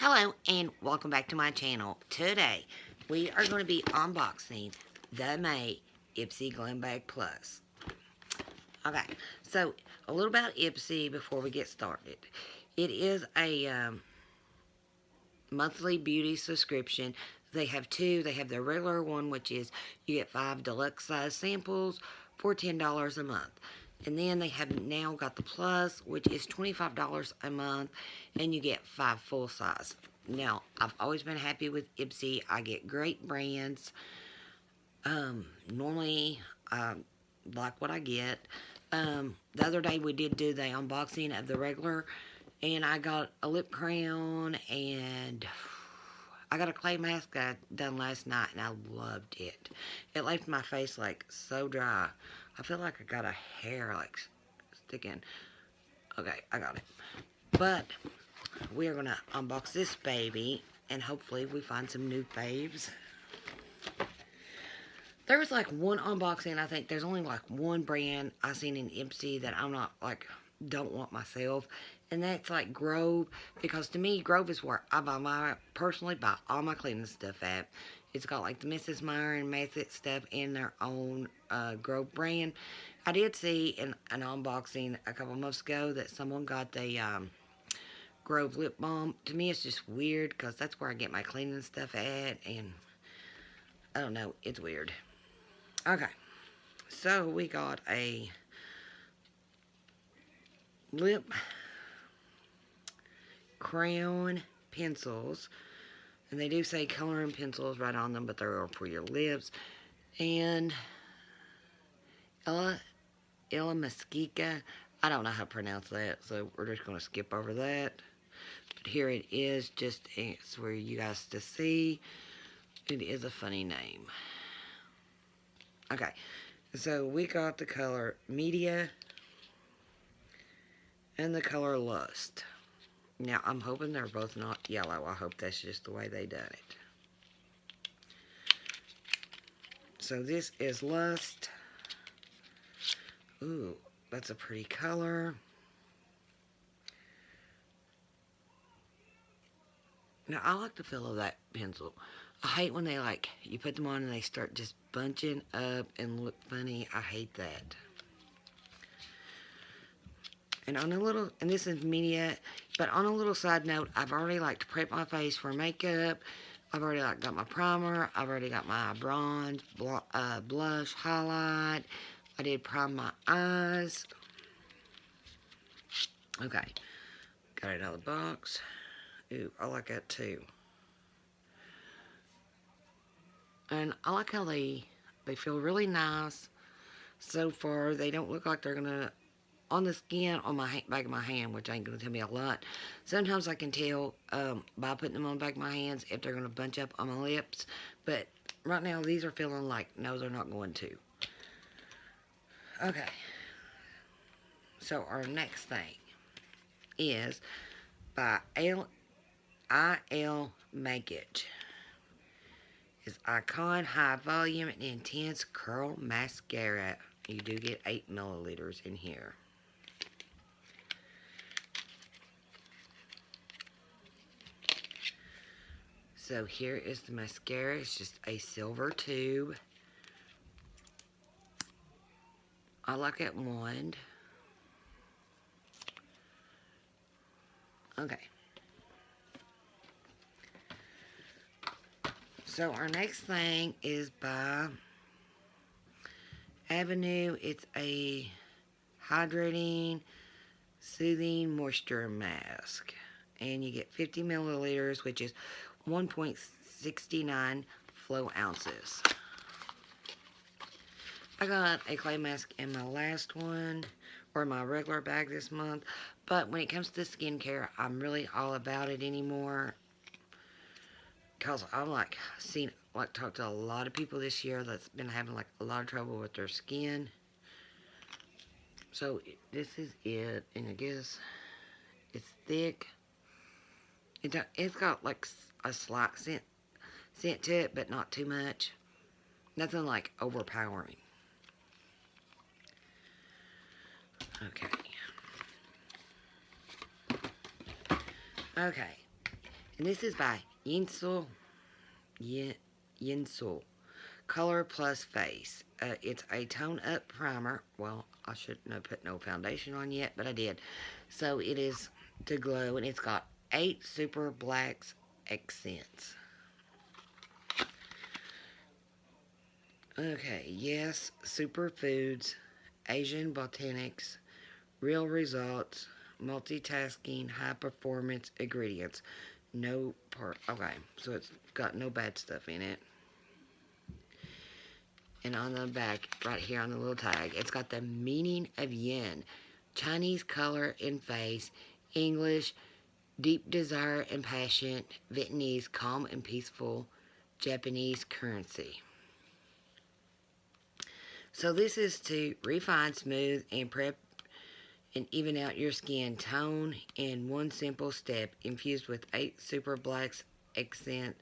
Hello and welcome back to my channel. Today we are going to be unboxing the May Ipsy Glam Bag Plus. Okay, so a little about Ipsy before we get started. It is a monthly beauty subscription. They have two. They have the regular one, which is you get 5 deluxe size samples for $10 a month. And then they have now got the Plus, which is $25 a month, and you get 5 full size. Now, I've always been happy with Ipsy. I get great brands. Normally, I like what I get. The other day we did do the unboxing of the regular, and I got a lip crown, and I got a clay mask I done last night, and I loved it. It left my face like so dry. I feel like I got a hair like sticking. Okay, I got it. But we are going to unbox this baby, and hopefully we find some new faves. There was like one unboxing, I think there's only like one brand I seen in Ipsy that I'm not like, don't want myself. And that's like Grove, because to me, Grove is where I personally buy all my cleaning stuff at. It's got like the Mrs. Meyer and Method stuff in their own Grove brand. I did see in an unboxing a couple months ago that someone got the Grove lip balm. To me, it's just weird because that's where I get my cleaning stuff at, and I don't know, it's weird. Okay, so we got a lip crown pencils, and they do say coloring pencils right on them, but they're for your lips. And Ella Mesquita, I don't know how to pronounce that, so we're just going to skip over that. But here it is, just it's for you guys to see. It is a funny name. Okay, so we got the color Media and the color Lust. Now, I'm hoping they're both not yellow. I hope that's just the way they done it. So this is Lust. Ooh, that's a pretty color. Now, I like the feel of that pencil. I hate when they like, you put them on and they start just bunching up and look funny. I hate that. And on a little, and this is Media, but on a little side note, I've already like to prep my face for makeup. I've already like got my primer. I've already got my bronze, blush, highlight. I did prime my eyes. Okay, got it out of the box. Ooh, I like that too. And I like how they feel really nice so far. They don't look like they're gonna, on the skin on my back of my hand, which ain't gonna tell me a lot. Sometimes I can tell by putting them on the back of my hands if they're gonna bunch up on my lips. But right now these are feeling like no, they're not going to. Okay. So our next thing is by IL Make It. It's Icon High Volume and Intense Curl Mascara. You do get 8 milliliters in here. So here is the mascara. It's just a silver tube. I like it wand. Okay. So our next thing is by Avenue. It's a hydrating, soothing moisture mask. And you get 50 milliliters, which is 1.69 flow ounces. I got a clay mask in my last one, or my regular bag this month. But when it comes to skincare, I'm really all about it anymore. Because I'm like, talked to a lot of people this year that's been having like a lot of trouble with their skin. So this is it, and I guess it's thick. It's got like a slight scent to it, but not too much. Nothing like overpowering. Okay. Okay. And this is by Yinsul. Color Plus Face. It's a tone up primer. Well, I shouldn't have put no foundation on yet, but I did. So it is to glow, and it's got 8 super blacks accents. Okay, yes, superfoods, Asian botanics, real results, multitasking, high performance ingredients. No part. Okay, so it's got no bad stuff in it. And on the back, right here on the little tag, it's got the meaning of yin. Chinese color and face, English, deep desire and passion, Vietnamese, calm and peaceful, Japanese, currency. So this is to refine, smooth, and prep and even out your skin tone in one simple step, infused with 8 super blacks accent.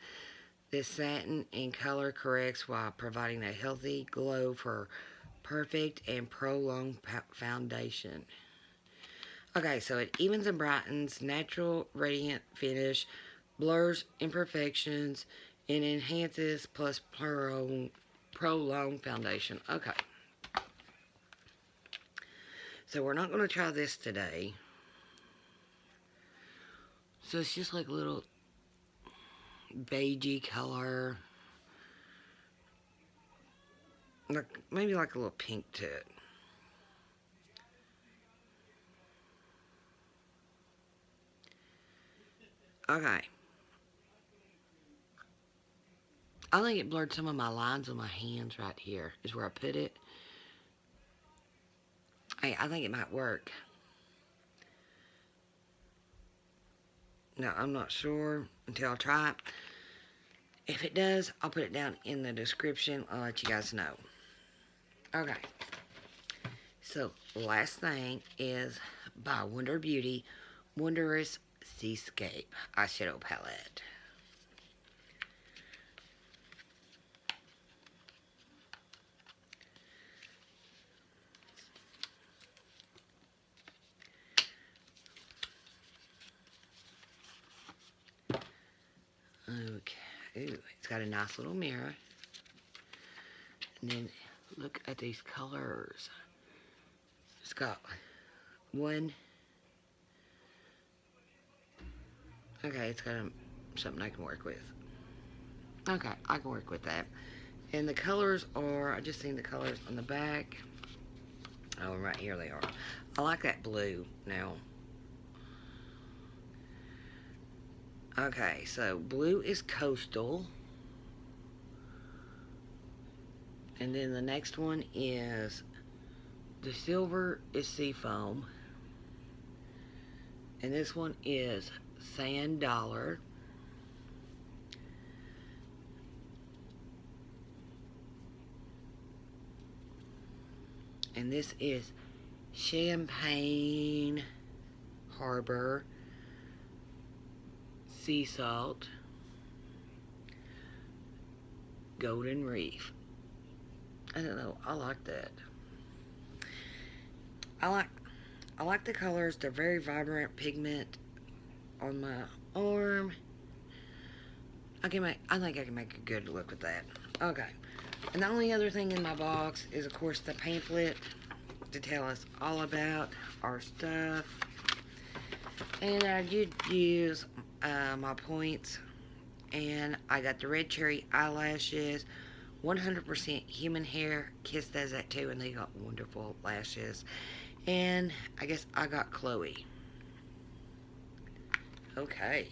This satin and color corrects while providing a healthy glow for perfect and prolonged foundation. Okay, so it evens and brightens, natural radiant finish, blurs imperfections, and enhances plus prolonged foundation. Okay. So we're not going to try this today. So it's just like a little beigey color. Like maybe like a little pink to it. Okay. I think it blurred some of my lines on my hands right here. Is where I put it. Hey, I think it might work. No, I'm not sure until I try it. If it does, I'll put it down in the description. I'll let you guys know. Okay. So, last thing is by Wonder Beauty, Wondrous Seascape eyeshadow palette. Okay. Ooh, it's got a nice little mirror. And then look at these colors. It's got one. Okay, it's got something I can work with. Okay, I can work with that. And the colors are, I just seen the colors on the back. Oh, right here they are. I like that blue now. Okay, so blue is Coastal. And then the next one is, the silver is Seafoam. And this one is Sand Dollar. And this is Champagne Harbor Sea Salt Golden Reef. I don't know, I like that. I like the colors. They're very vibrant pigment on my arm. I think I can make a good look with that. Okay. And the only other thing in my box is, of course, the pamphlet to tell us all about our stuff. And I did use my points. And I got the red cherry eyelashes. 100% human hair. Kiss does that too, and they got wonderful lashes. And I guess I got Chloe. Okay.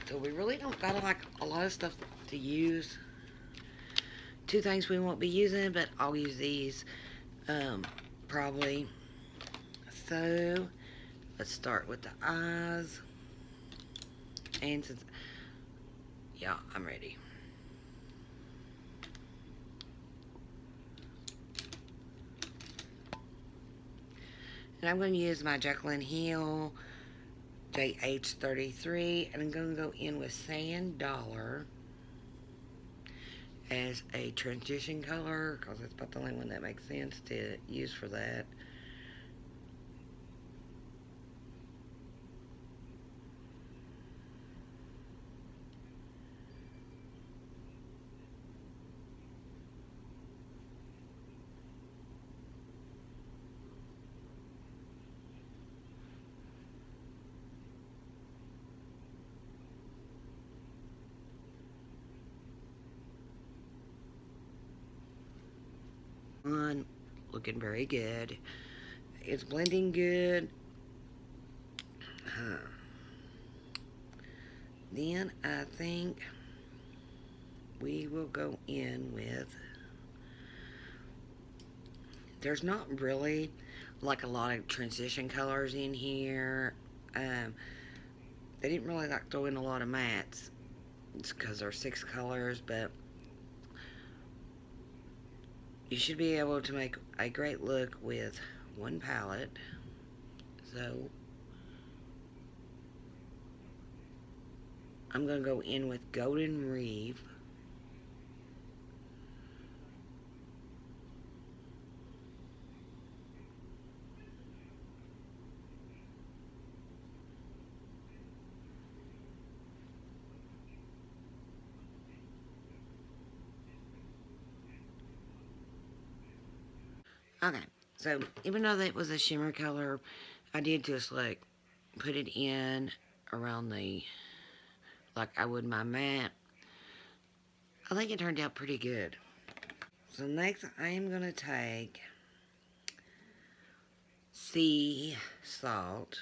So we really don't got like a lot of stuff to use. 2 things we won't be using, but I'll use these probably. So let's start with the eyes. And since, yeah, I'm ready. And I'm going to use my Jaclyn Hill JH33, and I'm going to go in with Sand Dollar as a transition color, because it's about the only one that makes sense to use for that. On, looking very good. It's blending good. Then I think we will go in with, there's not really like a lot of transition colors in here. They didn't really like throw in a lot of mattes. It's because there's 6 colors, but you should be able to make a great look with one palette. So I'm going to go in with Golden Reeve. Okay, so even though that was a shimmer color, I did just like put it in around the, like I would my matte. I think it turned out pretty good. So next I am going to take sea salt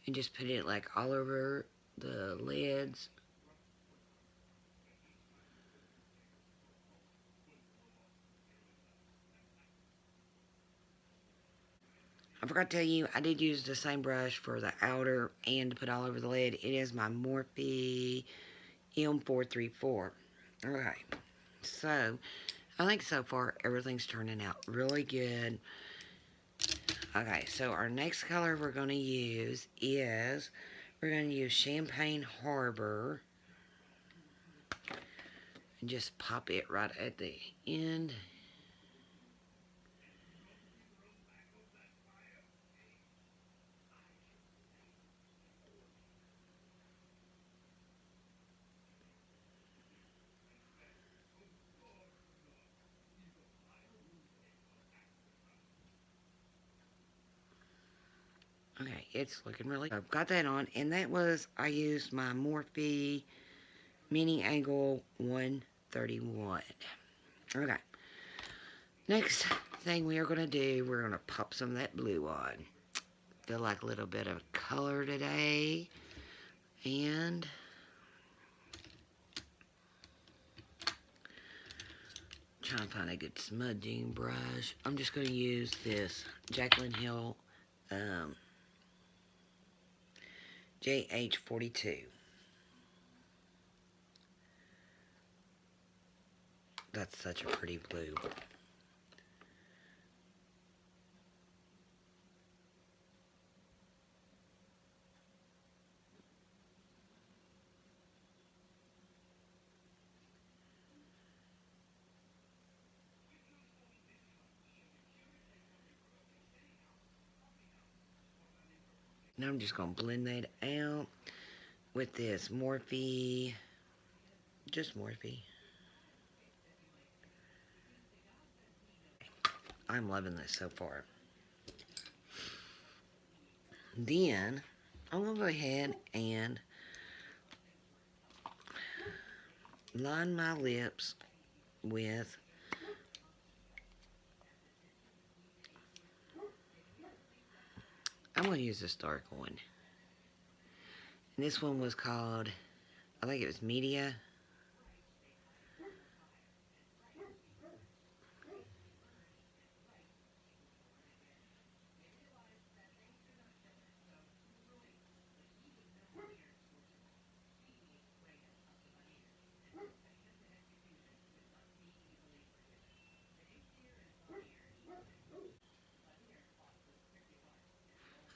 and just put it like all over the lids. I forgot to tell you, I did use the same brush for the outer and to put all over the lid. It is my Morphe M434. Okay, so I think so far everything's turning out really good. Okay, so our next color we're going to use is, we're going to use Champagne Harbor. And just pop it right at the end. Okay, it's looking really good. I've got that on, and that was, I used my Morphe Mini Angle 131. Okay, next thing we are going to do, we're going to pop some of that blue on. Feel like a little bit of color today, and trying to find a good smudging brush. I'm just going to use this Jaclyn Hill JH42. That's such a pretty blue. Now I'm just going to blend that out with this Morphe, just Morphe. I'm loving this so far. Then I'm going to go ahead and line my lips with I'm going to use this dark one. And this one was called, I think it was Media.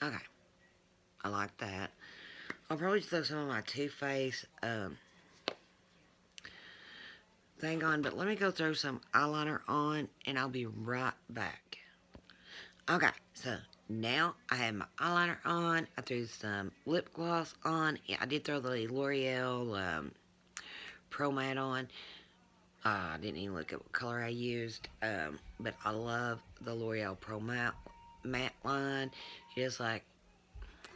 Okay. I like that. I'll probably throw some of my Too Faced thing on, but let me go throw some eyeliner on, and I'll be right back. Okay, so now I have my eyeliner on. I threw some lip gloss on. Yeah, I did throw the L'Oreal Pro Matte on. I didn't even look at what color I used, but I love the L'Oreal Pro Matte line. It is like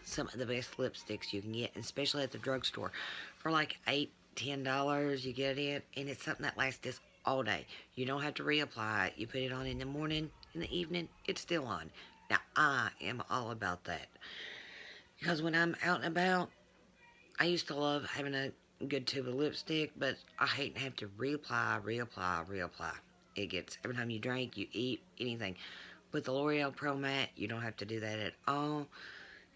some of the best lipsticks you can get, especially at the drugstore. For like $8, $10, you get it, and it's something that lasts us all day. You don't have to reapply it. You put it on in the morning, in the evening, it's still on. Now, I am all about that. Because when I'm out and about, I used to love having a good tube of lipstick, but I hate to have to reapply. It gets, every time you drink, you eat, anything. With the L'Oreal Pro Matte, you don't have to do that at all.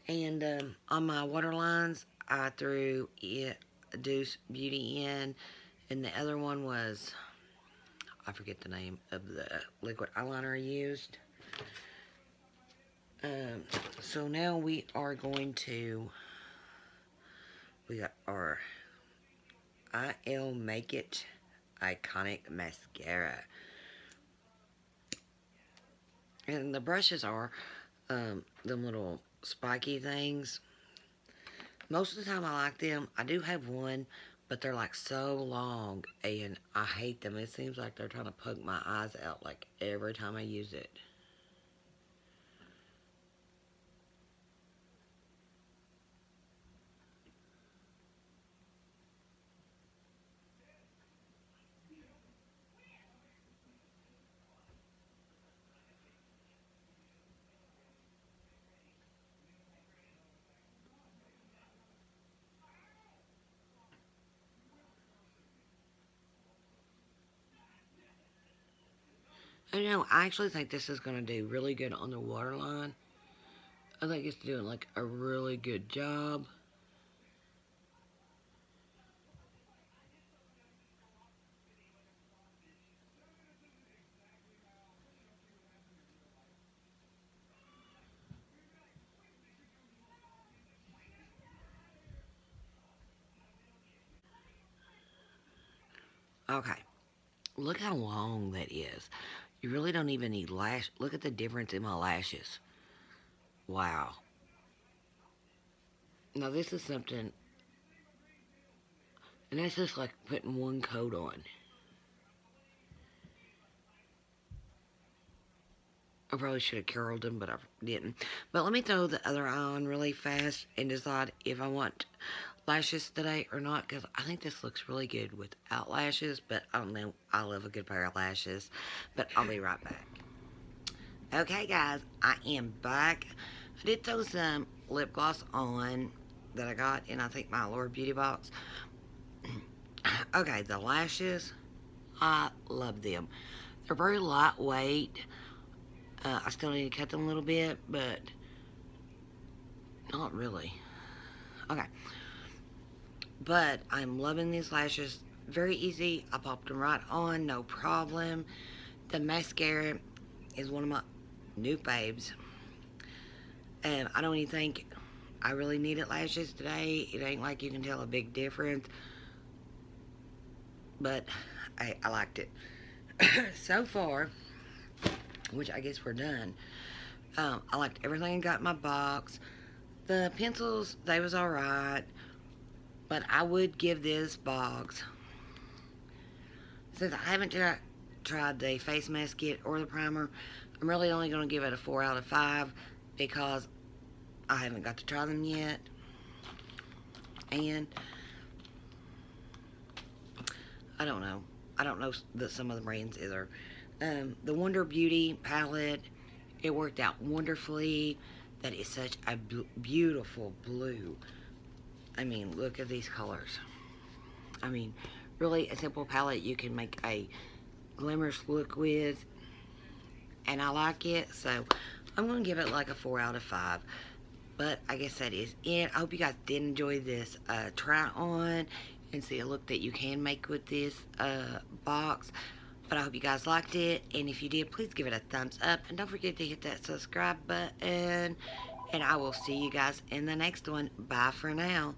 And on my waterlines, I threw it, Deuce Beauty in, and the other one was, I forget the name of the liquid eyeliner I used. Um, so now we are going to, we got our IL Make It Iconic Mascara. And the brushes are them little spiky things. Most of the time I like them. I do have one, but they're like so long and I hate them. It seems like they're trying to poke my eyes out like every time I use it. And I actually think this is going to do really good on the waterline. I think it's doing like a really good job. Okay, look how long that is. You really don't even need lash. Look at the difference in my lashes. Wow. Now this is something, and that's just like putting one coat on. I probably should have curled them, but I didn't. But let me throw the other eye on really fast and decide if I want lashes today or not, because I think this looks really good without lashes, but I don't know. I love a good pair of lashes, but I'll be right back. Okay, guys, I am back. I did throw some lip gloss on that I got in, I think, my Lord Beauty box. Okay, the lashes, I love them. They're very lightweight. I still need to cut them a little bit, but not really. Okay. But I'm loving these lashes. Very easy. I popped them right on, no problem. The mascara is one of my new faves. And I don't even think I really needed lashes today. It ain't like you can tell a big difference. But I liked it. So far, which I guess we're done. I liked everything I got in my box. The pencils, they was alright. But I would give this box, since I haven't tried the face mask kit or the primer, I'm really only going to give it a 4 out of 5 because I haven't got to try them yet. And I don't know. I don't know some of the brands either. The Wonder Beauty palette, it worked out wonderfully. That is such a beautiful blue. I mean, look at these colors. I mean, really a simple palette you can make a glamorous look with. And I like it, so I'm going to give it like a 4 out of 5. But I guess that is it. I hope you guys did enjoy this try on and see a look that you can make with this box. But I hope you guys liked it. And if you did, please give it a thumbs up. And don't forget to hit that subscribe button. And I will see you guys in the next one. Bye for now.